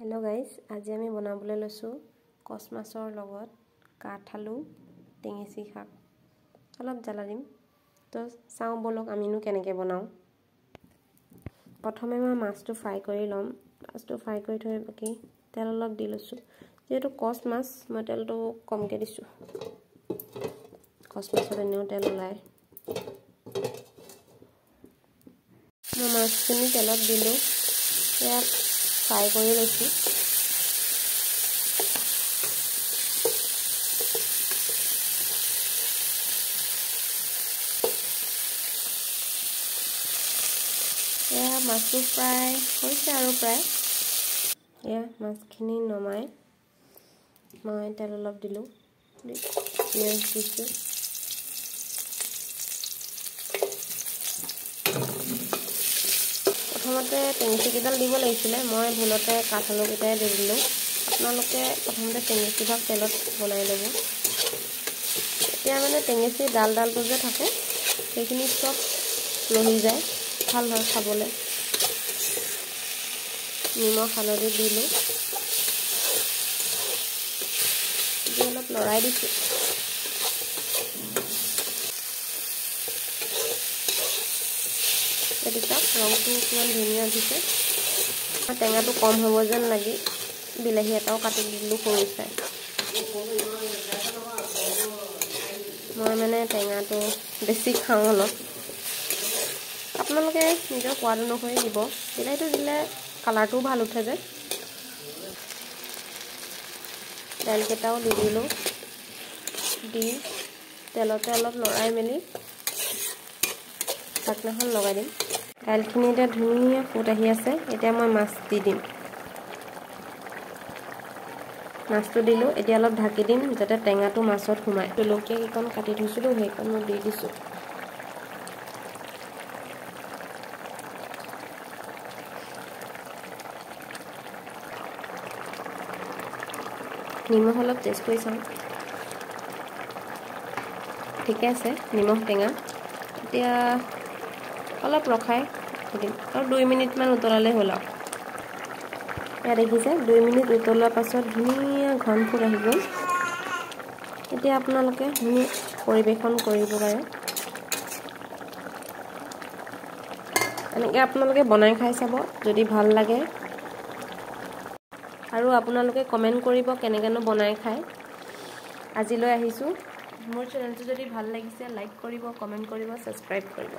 Hello guys, आज आमी बनाबले लैसु कस माछर लगत काठ आलू टेंगेची शाक अलप জ্বালা দিম। तो চাও বলক আমিনো কেনেকে বনাও। প্ৰথমে মই মাছটো ফ্ৰাই কৰি লম। মাছটো ফ্ৰাই কৰি থৈ বাকি তেল অলপ দি লৈছো। যেটো কস মাছ মই তেলটো কমকে দিছো। কস মাছৰ এনেও তেল ওলায়। মই মাছখিনি তেলত দিলো। এয়া ফ্ৰাই কৰি লৈছো। এয়া মাছটো ফ্ৰাই হৈছে আৰু প্ৰায়। এয়া মাছখিনি নমাই মই তেল অলপ দিলো। পিঁয়াজ দিছো। প্ৰথমতে টেঙেচি কেইডাল দিব লাগিছিলে, মই ভুলতে কাঠআলু কেইটাই দি দিলো। আপোনালোকে প্ৰথমতে টেঙেচি ভাগ তেলত বনাই ল'ব। এতিয়া মানে টেঙেচি ডালটো যে থাকে সেইখিনি সব লহি যায়, ভাল হয় খাবলৈ। নিমখ হালধি দিলো, অলপ লৰাই দিছো। এতিয়া ৰংটো কিমান ধুনীয়া উঠিছে। টেঙাটো কম হ'ব যেন লাগি বিলাহী এটাও কাটি দিলো সৰু চাই। মই মানে টেঙাটো বেছি খাওঁ অলপ। আপোনালোকে নিজৰ সোৱাদ অনুসৰি দিব। বিলাহীটো দিলে কালাৰটো ভাল উঠে যে। তেল কেটাও দি দিলো। দি তেলতে অলপ লৰাই মেলি ঢাকনাখন লগাই দিম। দাইলখিনি এতিয়া ধুনীয়া ফুট আহি আছে। এতিয়া মই মাছ দি দিম। মাছটো দিলো। এতিয়া অলপ ঢাকি দিম যাতে টেঙাটো মাছত সোমায়। জলকীয়া কিকন কাটি থৈছিলো সেইকন মই দি দিছো। নিমখ অলপ টেষ্ট কৰি চাওঁ। ঠিকে আছে নিমখ টেঙা। এতিয়া অলপ ৰখাই দিম আৰু 2 মিনিটমান উতলালে হ'ল। এয়া দেখিছে 2 মিনিট উতলোৱাৰ পাছত ধুনীয়া ঘন ফুট আহি গ'ল। এতিয়া আপোনালোকে ধুনীয়া পৰিবেশন কৰিব পাৰে। এনেকৈ আপোনালোকে বনাই খাই চাব যদি ভাল লাগে। আৰু আপোনালোকে কমেন্ট কৰিব কেনেকেনো বনাই খায়। আজিলৈ আহিছো। মোৰ চেনেলটো যদি ভাল লাগিছে লাইক কৰিব, কমেন্ট কৰিব, সাবস্ক্ৰাইব কৰিব।